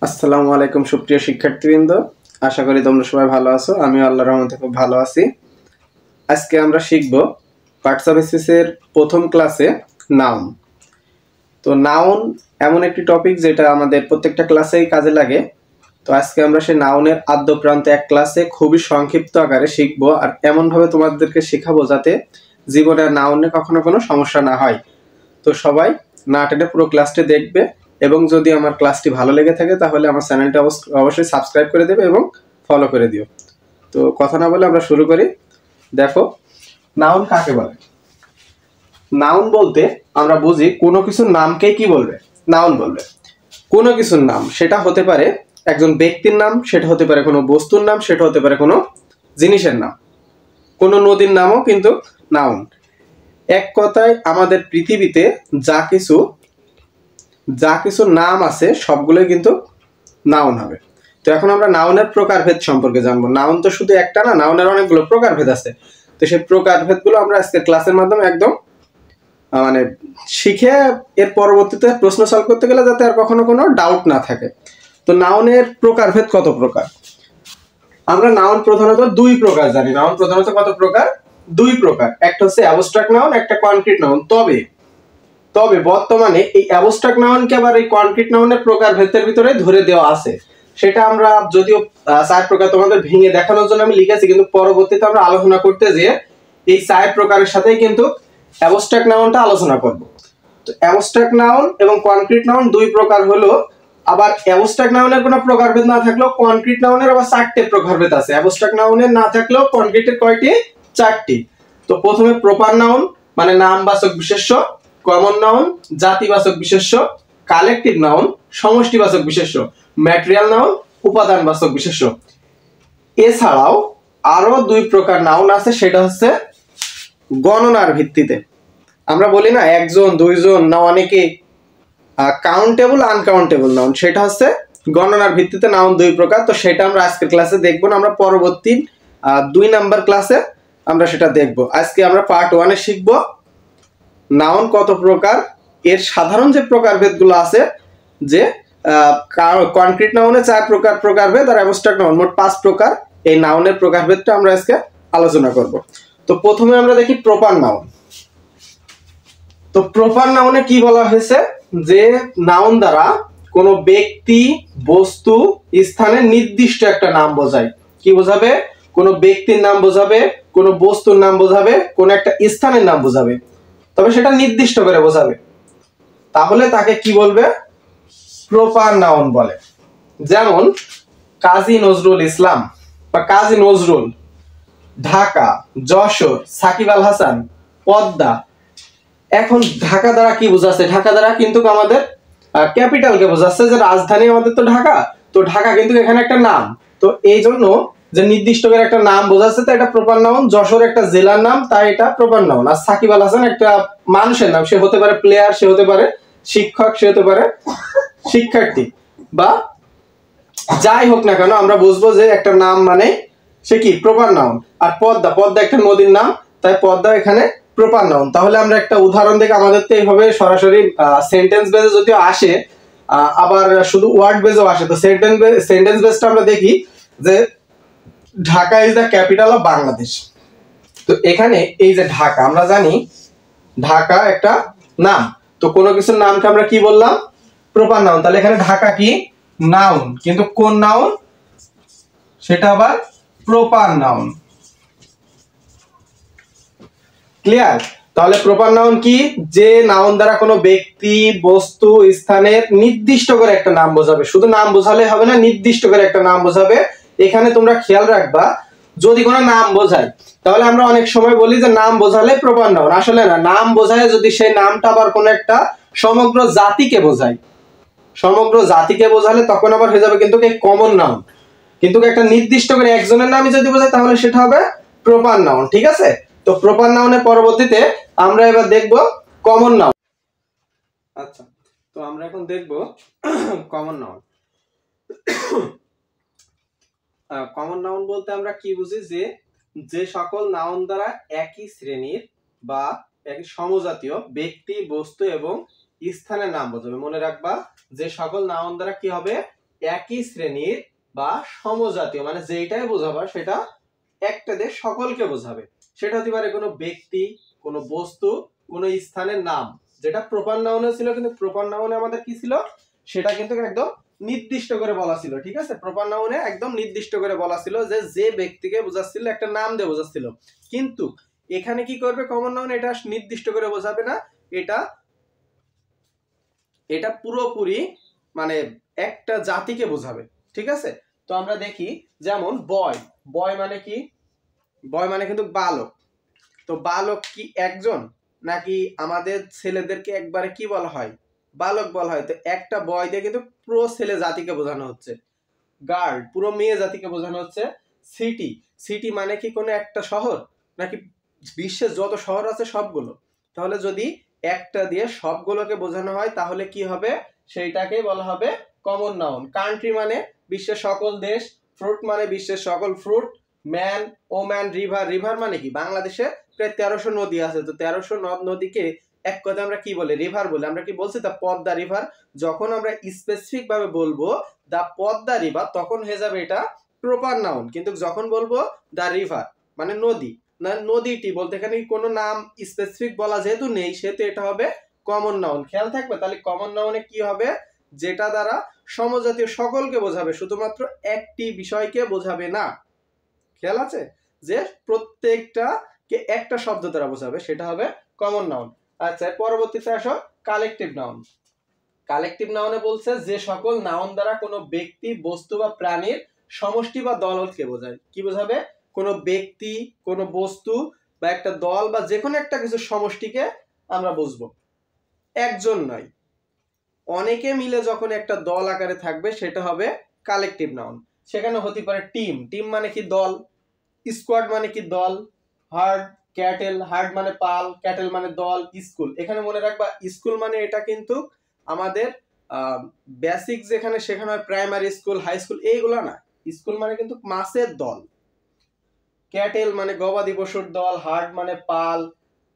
আসসালামু আলাইকুম সুপ্রিয় শিক্ষার্থীবৃন্দ, আশা করি তোমরা সবাই ভালো আছো। আমি আল্লাহর রহমতে খুব ভালো আছি। আজকে আমরা শিখব পার্টস অফ স্পিচ এর প্রথম ক্লাসে নাউন। তো নাউন এমন একটি টপিক যেটা আমাদের প্রত্যেকটা ক্লাসেই কাজে লাগে। তো আজকে আমরা সেই নাউনের আদ্যপ্রান্ত এক ক্লাসে খুবই সংক্ষিপ্ত আকারে শিখবো, আর এমনভাবে তোমাদেরকে শেখাবো যাতে জীবনে নাউনে কখনো কোনো সমস্যা না হয়। তো সবাই না টেনে পুরো ক্লাসটি দেখবে, এবং যদি আমার ক্লাসটি ভালো লেগে থাকে তাহলে আমার চ্যানেলটা অবশ্যই সাবস্ক্রাইব করে দেবে এবং ফলো করে দিও। তো কথা না বলে আমরা শুরু করি। দেখো, নাউন কাকে বলে? নাউন বলতে আমরা বুঝি কোনো কিছুর নামকে কি বলবে? নাউন বলবে। কোনো কিছুর নাম, সেটা হতে পারে একজন ব্যক্তির নাম, সেটা হতে পারে কোনো বস্তুর নাম, সেটা হতে পারে কোনো জিনিসের নাম, কোনো নদীর নামও কিন্তু নাউন। এক কথায় আমাদের পৃথিবীতে যা কিছু নাম আছে সবগুলোই কিন্তু নাউন হবে। তো এখন আমরা নাউনের প্রকারভেদ সম্পর্কে জানবো। নাউন তো শুধু একটা না, নাউনের অনেকগুলো প্রকারভেদ আছে। তো সেই প্রকারভেদগুলো আমরা আজকে ক্লাসের মাধ্যমে একদম শিখে এর পরবর্তীতে প্রশ্ন সলভ করতে গেলে যাতে আর কখনো কোনো ডাউট না থাকে। তো নাউনের প্রকারভেদ কত প্রকার? আমরা নাউন প্রধানত দুই প্রকার জানি। নাউন প্রধানত কত প্রকার? দুই প্রকার। একটা হচ্ছে অ্যাবস্ট্রাক্ট নাউন, একটা কনক্রিট নাউন। তবে বর্তমানে এই অ্যাবস্ট্রাক্ট নাউনকে আবার এই কনক্রিট নাউনের প্রকারভেদের ভিতরে ধরে দেওয়া আছে। সেটা আমরা যদিও 4 প্রকার তোমাদের ভেঙে দেখানোর জন্য আমি লিখেছি, কিন্তু পরবর্তীতে আমরা আলোচনা করতে যে এই 4 প্রকারের সাথেই কিন্তু অ্যাবস্ট্রাক্ট নাউনটা আলোচনা করব। তো অ্যাবস্ট্রাক্ট নাউন এবং কনক্রিট নাউন দুই প্রকার হলো। আবার অ্যাবস্ট্রাক্ট নাউনের কোনো প্রকারভেদ না থাকলেও কনক্রিট নাউনের আবার 4টে প্রকারভেদ আছে। অ্যাবস্ট্রাক্ট নাউনের না থাকলেও কনক্রিটের কয়টি? 4টি। তো প্রথমে প্রপার নাউন মানে নামবাচক বিশেষ্য, কমন নাউন জাতিবাচক বিশেষ্য, কালেকটিভ নাউন সমষ্টিবাচক বিশেষ্য, ম্যাটেরিয়াল নাউন উপাদানবাচক বিশেষ্য। এছাড়াও আরো দুই প্রকার নাউন আছে, সেটা হচ্ছে গণনার ভিত্তিতে। আমরা বলি না একজন, দুইজন না অনেকে, কাউন্টেবল আনকাউন্টেবল নাউন, সেটা হচ্ছে গণনার ভিত্তিতে নাউন দুই প্রকার। তো সেটা আমরা আজকের ক্লাসে দেখবো না, আমরা পরবর্তী 2 নাম্বার ক্লাসে আমরা সেটা দেখব। আজকে আমরা পার্ট 1-এ শিখবো নাউন কত প্রকার, এর সাধারণ যে প্রকারভেদগুলো আছে, যে কনক্রিট নাউনে 4 প্রকার প্রকারভেদ আর অ্যাবস্ট্রাক্ট নাউন মোট 5 প্রকার। এই নাউনের প্রকারভেদটা আমরা আজকে আলোচনা করব। তো প্রথমে আমরা দেখি প্রপার নাউন। তো প্রপার নাউনে কি বলা হয়েছে? যে নাউন দ্বারা কোনো ব্যক্তি, বস্তু, স্থানের নির্দিষ্ট একটা নাম বোঝায়। কি বোঝাবে? কোনো ব্যক্তির নাম বোঝাবে, কোনো বস্তুর নাম বোঝাবে, কোনো একটা স্থানের নাম বোঝাবে, তবে সেটা নির্দিষ্ট করে বোঝাবে। তাহলে তাকে কি বলবে? প্রপার নাউন বলে। যেমন কাজী নজরুল ইসলাম বা কাজী নজরুল, ঢাকা, যশোর, সাকিব আল হাসান, পদ্মা। এখন ঢাকা দ্বারা কি বোঝাচ্ছে? ঢাকা দ্বারা কিন্তু আমাদের ক্যাপিটালকে বোঝাচ্ছে, যে রাজধানী আমাদের তো ঢাকা। তো ঢাকা কিন্তু এখানে একটা নাম, তো এই জন্য যে নির্দিষ্ট করে একটা নাম বোঝাচ্ছে, তো এটা প্রপার নাউন। যশোর একটা জেলার নাম, তাই এটা প্রপার নাউন। আর সাকিব আল হাসান একটা মানুষের নাম, সে হতে পারে প্লেয়ার, সে হতে পারে শিক্ষক, সে হতে পারে শিক্ষার্থী, বা যাই হোক না কেন আমরা বুঝবো যে একটা নাম মানে সে কি? Proper noun. আর পদ্মা, পদ্মা একটা নদীর নাম, তাই পদ্মা এখানে প্রপার নাউন। তাহলে আমরা একটা উদাহরণ দেখে, আমাদের তো এইভাবে সরাসরি সেন্টেন্স বেজে যদিও আসে, আবার শুধু ওয়ার্ড বেজেও আসে। তো সেন্টেন্স বেজটা আমরা দেখি যে Dhaka is the capital of Bangladesh. তো এখানে এই যে ঢাকা, আমরা জানি ঢাকা একটা নাম। তো কোনো কিছুর নামকে আমরা কি বললাম? Proper noun. তাহলে এখানে ঢাকা কি? নাউন, কিন্তু কোন নাউন? সেটা আবার প্রপার নাউন। ক্লিয়ার? তাহলে প্রপার নাউন কি? যে নাউন দ্বারা কোনো ব্যক্তি, বস্তু, স্থানের নির্দিষ্ট করে একটা নাম বোঝাবে। শুধু নাম বোঝালে হবে না, নির্দিষ্ট করে একটা নাম বোঝাবে। এখানে তোমরা খেয়াল রাখবা, যদি কোনো নাম বোঝায় তাহলে আমরা অনেক সময় বলি যে নাম বোঝালে প্রপার নাউন। আসলে না, নাম বোঝায় যদি সেই নামটা আবার কোনো একটা সমগ্র জাতিকে বোঝায়, সমগ্র জাতিকে বোঝালে তখন আবার হয়ে যাবে কিন্তু কমন নাউন। কিন্তু একটা নির্দিষ্ট করে একজনের নামই যদি বোঝায় তাহলে সেটা হবে প্রপার নাউন। ঠিক আছে? তো প্রপার নাউনের পরবর্তীতে আমরা এবার দেখব কমন নাউন। আচ্ছা, তো আমরা এখন দেখব কমন নাউন। কমন নাউন বলতে আমরা কি বুঝি? যে সকল নাউন দ্বারা একই শ্রেণীর বা একই সমজাতীয় ব্যক্তি, বস্তু এবং স্থানের নাম বোঝাবে। মনে রাখবা, যে সকল নাউন দ্বারা কি হবে? একই শ্রেণীর বা সমজাতীয়, মানে যেটাই বোঝাবে সেটা একটা দেশ সকলকে বোঝাবে। সেটা হতে পারে কোনো ব্যক্তি, কোনো বস্তু, কোনো স্থানের নাম, যেটা প্রপার নাউনে ছিল, কিন্তু প্রপার নাউনে আমাদের কি ছিল, সেটা কিন্তু একদম নির্দিষ্ট করে বলা ছিল। ঠিক আছে, প্রপার নাউনে একদম নির্দিষ্ট করে বলা ছিল যে যে ব্যক্তিকে বোঝাচ্ছিল একটা নাম দিয়ে বোঝাচ্ছিল। কিন্তু এখানে কি করবে কমন নাউন, এটা নির্দিষ্ট করে বোঝাবে না, এটা পুরোপুরি মানে একটা জাতিকে বোঝাবে। ঠিক আছে, তো আমরা দেখি যেমন বয়, বয় মানে কি, বয় মানে কিন্তু বালক। তো বালক কি একজন, নাকি আমাদের ছেলেদেরকে একবারে কি বলা হয়, বালক বলা হয়। তো একটা বয় দিয়ে কিন্তু পুরো ছেলে জাতিকে বোঝানো হচ্ছে। গার্ল পুরো মেয়ে জাতিকে বোঝানো হচ্ছে। সিটি, সিটি মানে কি কোনো একটা শহর, নাকি বিশ্বের যত শহর আছে সবগুলো। তাহলে যদি একটা দিয়ে সবগুলোকে বোঝানো হয় তাহলে কি হবে, সেইটাকে বলা হবে কমন নাউন। কান্ট্রি মানে বিশ্বের সকল দেশ, ফ্রুট মানে বিশ্বের সকল fruit, man, woman, river, river মানে কি বাংলাদেশে প্রায় 1300 নদী আছে। তো 1300 নদ নদীকে এক কথা আমরা কি বলি, রিভার বলি। আমরা কি বলছি, দা পদ্মা রিভার। যখন আমরা স্পেসিফিক ভাবে বলবো দা পদ্মা রিভার তখন হয়ে যাবে এটা প্রপার নাউন। কিন্তু যখন বলবো দা রিভার মানে নদী, না নদীটি বলতে এখানে কোনো নাম স্পেসিফিক বলা যেহেতু নেই, সেহেতু এটা হবে কমন নাউন। খেয়াল থাকবে, তাহলে কমন নাউনে কি হবে, যেটা দ্বারা সমজাতীয় সকলকে বোঝাবে, শুধুমাত্র একটি বিষয়কে বোঝাবে না। খেয়াল আছে যে প্রত্যেকটা কে একটা শব্দ দ্বারা বোঝাবে, সেটা হবে কমন নাউন। আচ্ছা, পরবর্তীতে আসো কালেকটিভ নাউন। কালেকটিভ নাউনে বলছে যে সকল নাউন দ্বারা কোনো ব্যক্তি, বস্তু বা প্রাণীর সমষ্টি বা দলকে বোঝায়। কি বোঝাবে, কোনো ব্যক্তি, কোনো বস্তু বা একটা দল বা যে কোনো একটা কিছু সমষ্টিকে আমরা বুঝবো। একজন নয়, অনেকে মিলে যখন একটা দল আকারে থাকবে সেটা হবে কালেকটিভ নাউন। সেখানে হতে পারে টিম, টিম মানে কি দল, স্কোয়াড মানে কি দল, হার্ড, ক্যাটেল, হার্ড মানে পাল, ক্যাটেল মানে দল, স্কুল। এখানে মনে রাখবা স্কুল মানে এটা কিন্তু আমাদের বেসিক যেখানে শেখানো হয় প্রাইমারি স্কুল, হাই স্কুল, এইগুলো না। স্কুল মানে কিন্তু মাসের দল। ক্যাটেল মানে গবাদি পশুর দল, হার্ড মানে পাল,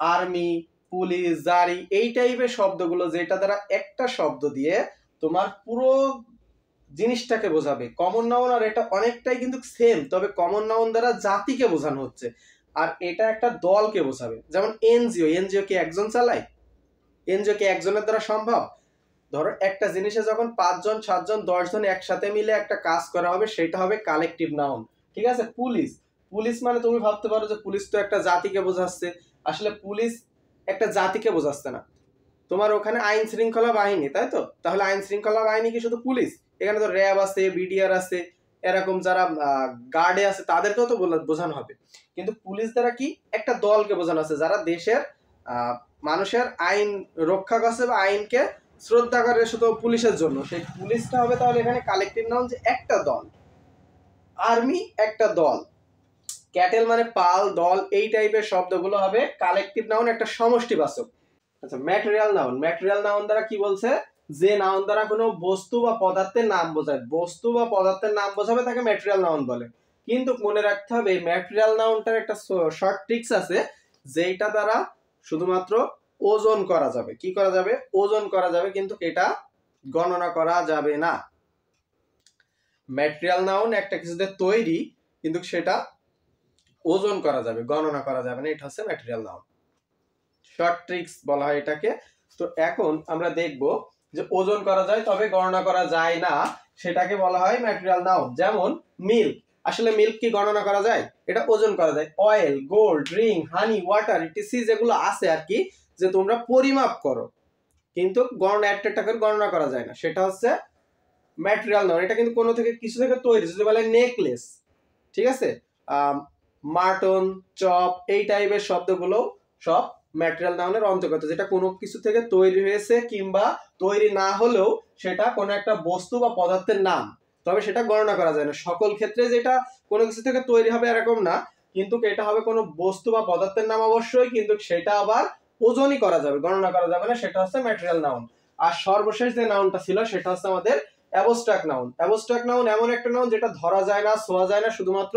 আর্মি, পুলিশ, জারি, এই টাইপের শব্দগুলো যেটা দ্বারা একটা শব্দ দিয়ে তোমার পুরো জিনিসটাকে বোঝাবে। কমন নাউন আর এটা অনেকটাই কিন্তু সেম, তবে কমন নাউন দ্বারা জাতিকে বোঝানো হচ্ছে আর এটা একটা দলকে বোঝাবে। যেমন এনজিও, এনজিও কি একজন চালায়, এনজিও কি একজনের দ্বারা সম্ভব। ধরো একটা জিনিসে যখন 5 জন, 7 জন, 10 জন একসাথে মিলে একটা কাজ করা হবে সেটা হবে কালেকটিভ নাউন। ঠিক আছে, পুলিশ, পুলিশ মানে তুমি ভাবতে পারো যে পুলিশ তো একটা জাতিকে বোঝাচ্ছে, আসলে পুলিশ একটা জাতিকে বোঝাচ্ছে না। তোমার ওখানে আইন শৃঙ্খলা বাহিনী, তাই তো, তাহলে আইন শৃঙ্খলা বাহিনী কি শুধু পুলিশ, এখানে তো র্যাব আছে, বিডিআর আছে, এরকম যারা গার্ডে আছে তাদেরকেও তো বোঝানো হবে। কিন্তু পুলিশ দ্বারা কি একটা দলকে বোঝানো আছে যারা দেশের মানুষের আইন রক্ষা করছে বা আইনকে শ্রদ্ধা করে শুধু পুলিশের জন্য, সেই পুলিশটা হবে তাহলে এখানে কালেকটিভ নাউন, যে একটা দল। আর্মি একটা দল, ক্যাটেল মানে পাল, দল, এই টাইপের শব্দগুলো হবে কালেকটিভ নাউন, একটা সমষ্টিবাচক। আচ্ছা, ম্যাটেরিয়াল নাউন, ম্যাটেরিয়াল নাউন দ্বারা কি বলছে, যে নাউন দ্বারা কোনো বস্তু বা পদার্থের নাম বোঝায়, বস্তু বা পদার্থের নাম বোঝাবে তাকে ম্যাটেরিয়াল নাউন বলে। কিন্তু মনে রাখতে হবে ম্যাটেরিয়াল নাউনটার একটা শর্ট ট্রিক্স আছে, যেটা দ্বারা শুধুমাত্র ওজন করা যাবে। কি করা যাবে, ওজন করা যাবে, কিন্তু এটা গণনা করা যাবে না। ম্যাটেরিয়াল নাউন একটা কিছুতে তৈরি, কিন্তু সেটা ওজন করা যাবে, গণনা করা যাবে না, এটা হচ্ছে ম্যাটেরিয়াল নাউন। শর্ট ট্রিক্স বলা হয় এটাকে। তো এখন আমরা দেখব যে ওজন করা যায় তবে গণনা করা যায় না, সেটাকে বলা হয় ম্যাটেরিয়াল নাউন। যেমন মিল্ক, আসলে মিল্ক কি গণনা করা যায়, এটা ওজন করা যায়। অয়েল, গোল্ড, রিং, হানি, ওয়াটার, ইটিসি যেগুলো আছে আর কি, যে তোমরা পরিমাপ করো কিন্তু গণনা একটা করে গণনা করা যায় না, সেটা হচ্ছে ম্যাটেরিয়াল নাউন। এটা কিন্তু কোনো থেকে কিছু থেকে তৈরি, যদি বলে নেকলেস, ঠিক আছে, মাটন, চপ, এই টাইপের শব্দগুলো সব ম্যাটেরিয়াল নাউনের অন্তর্গত, যেটা কোনো কিছু থেকে তৈরি হয়েছে কিংবা তৈরি না হলেও সেটা কোনো একটা বস্তু বা পদার্থের নাম, তবে সেটা গণনা করা যায় না। সকল ক্ষেত্রে যেটা কোনো কিছু থেকে তৈরি হবে এরকম না, কিন্তু এটা হবে কোনো বস্তু বা পদার্থের নাম অবশ্যই, কিন্তু সেটা আবার ওজনই করা যাবে, গণনা করা যাবে না, সেটা হচ্ছে ম্যাটেরিয়াল নাউন। আর সর্বশেষ যে নাউনটা ছিল সেটা হচ্ছে আমাদের অ্যাবস্ট্রাক্ট নাউন। অ্যাবস্ট্রাক্ট নাউন এমন একটা নাউন যেটা ধরা যায় না, ছোঁয়া যায় না, শুধুমাত্র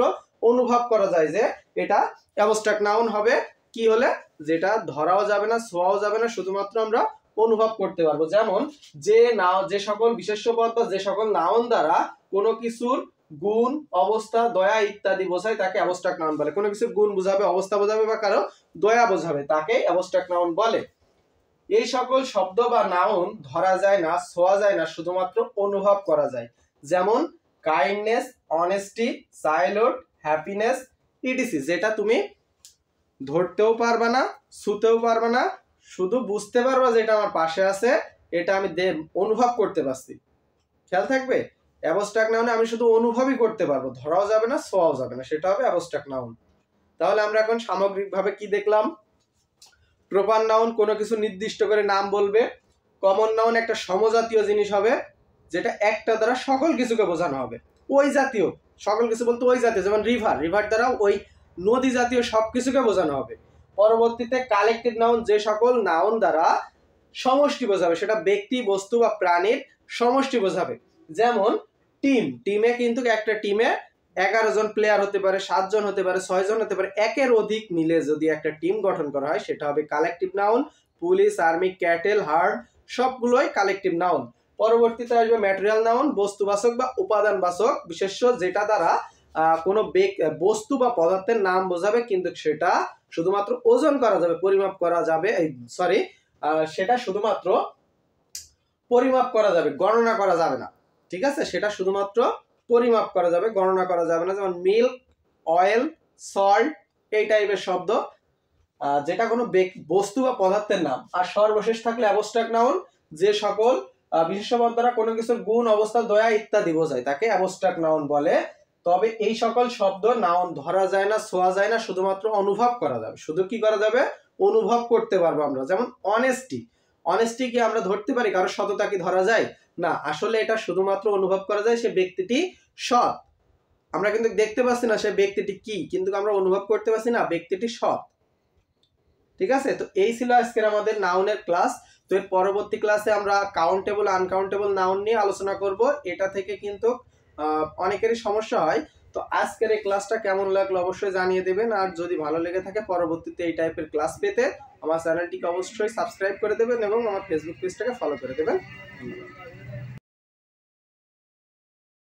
অনুভব করা যায় যে এটা অ্যাবস্ট্রাক্ট নাউন হবে। কি হলে, যেটা ধরাও যাবে না, ছোঁয়াও যাবে না, শুধুমাত্র আমরা অনুভব করতে পারবো। যেমন যে সকল বিশেষ্য পদ বা যে সকল নাউন দ্বারা কোনো কিছুর গুণ, অবস্থা, দয়া ইত্যাদি বোঝায় তাকে অ্যাবস্ট্রাক্ট নাউন বলে। কোনো কিছুর গুণ বোঝাবে, অবস্থা বোঝাবে বা কারো দয়া বোঝাবে তাকে অ্যাবস্ট্রাক্ট নাউন বলে। এই সকল শব্দ বা নাউন ধরা যায় না, ছোঁয়া যায় না, শুধুমাত্র অনুভব করা যায়। যেমন kindness, honesty, childhood, happiness etc, যেটা তুমি ধরতেও পারবে না, ছুতেও পারবে না, শুধু বুঝতে পারবা যেটা আমার পাশে আছে, এটা আমি অনুভব করতে পারছি। খেয়াল থাকবে, অ্যাবস্ট্রাক্ট নাউনে আমি শুধু অনুভবই করতে পারবো, ধরাও যাবে না, ছোঁয়াও যাবে না, সেটা হবে অ্যাবস্ট্রাক্ট নাউন। তাহলে আমরা এখন সামগ্রিকভাবে কি দেখলাম? প্রপার নাউন কোনো কিছু নির্দিষ্ট করে নাম বলবে। কমন নাউন একটা সমজাতীয় জিনিস হবে, যেটা একটা দ্বারা সকল কিছুকে বোঝানো হবে। ওই জাতীয় সকল কিছু বলতে ওই জাতীয়, যেমন রিভার দ্বারা ওই নদী জাতীয় সবকিছুকে বোঝানো হবে। পরবর্তীতে কালেকটিভ নাউন যে সকল নাউন দ্বারা সমষ্টি বোঝাবে, সেটা ব্যক্তি, বস্তু বা প্রাণীর সমষ্টি বোঝাবে। যেমন টিমে কিন্তু একটা টিমে 11 জন প্লেয়ার হতে পারে, 7 জন হতে পারে, 6 জন হতে পারে, একের অধিক মিলে যদি একটা টিম গঠন করা হয় সেটা হবে collective noun. Police, army, cattle, hard সবগুলোই কালেকটিভ নাউন। পরবর্তীতে আসবে ম্যাটেরিয়াল নাউন, বস্তুবাচক বা উপাদানবাচক বিশেষ্য, যেটা দ্বারা কোনো বস্তু বা পদার্থের নাম বোঝাবে, কিন্তু সেটা শুধুমাত্র ওজন করা যাবে, পরিমাপ করা যাবে, সেটা শুধুমাত্র পরিমাপ করা যাবে, গণনা করা যাবে না। ঠিক আছে, সেটা শুধুমাত্র পরিমাপ করা যাবে, গণনা করা যাবে না। যেমন মিল্ক, অয়েল, সল্ট এই টাইপের শব্দ, যেটা কোনো বস্তু বা পদার্থের নাম। আর সর্বশেষ থাকলে অ্যাবস্ট্রাক্ট নাউন, যে সকল বিশেষ্য পদ দ্বারা কোনো কিছুর গুণ, অবস্থা, দয়া ইত্যাদি বোঝায় তাকে অ্যাবস্ট্রাক্ট নাউন বলে। তবে এই সকল শব্দ নাউন ধরা যায় না, ছোঁয়া যায় না, শুধুমাত্র অনুভব করা যাবে। শুধু কি করা যাবে? অনুভব করতে পারবো আমরা। যেমন অনেস্টি কি আমরা ধরতে পারি? কারো সততা কি ধরা যায়? না, আসলে এটা শুধুমাত্র অনুভব করা যায়, সে ব্যক্তিটি সৎ। আমরা কিন্তু দেখতে পাচ্ছি না সে ব্যক্তিটি কি, কিন্তু আমরা অনুভব করতে পারছি না ব্যক্তিটি সৎ। ঠিক আছে, তো এই ছিল আজকের আমাদের নাউনের ক্লাস। তো এর পরবর্তী ক্লাসে আমরা কাউন্টেবল, আনকাউন্টেবল নাউন নিয়ে আলোচনা করব। এটা থেকে কিন্তু অনেকেরই সমস্যা হয়। তো আজকের এই ক্লাসটা কেমন লাগলো অবশ্যই জানিয়ে দেবেন। আর যদি ভালো লেগে থাকে পরবর্তীতে এই টাইপের ক্লাস পেতে আমার চ্যানেলটিকে অবশ্যই সাবস্ক্রাইব করে দেবেন এবং আমার ফেসবুক পেজটাকে ফলো করে দেবেন। ধন্যবাদ।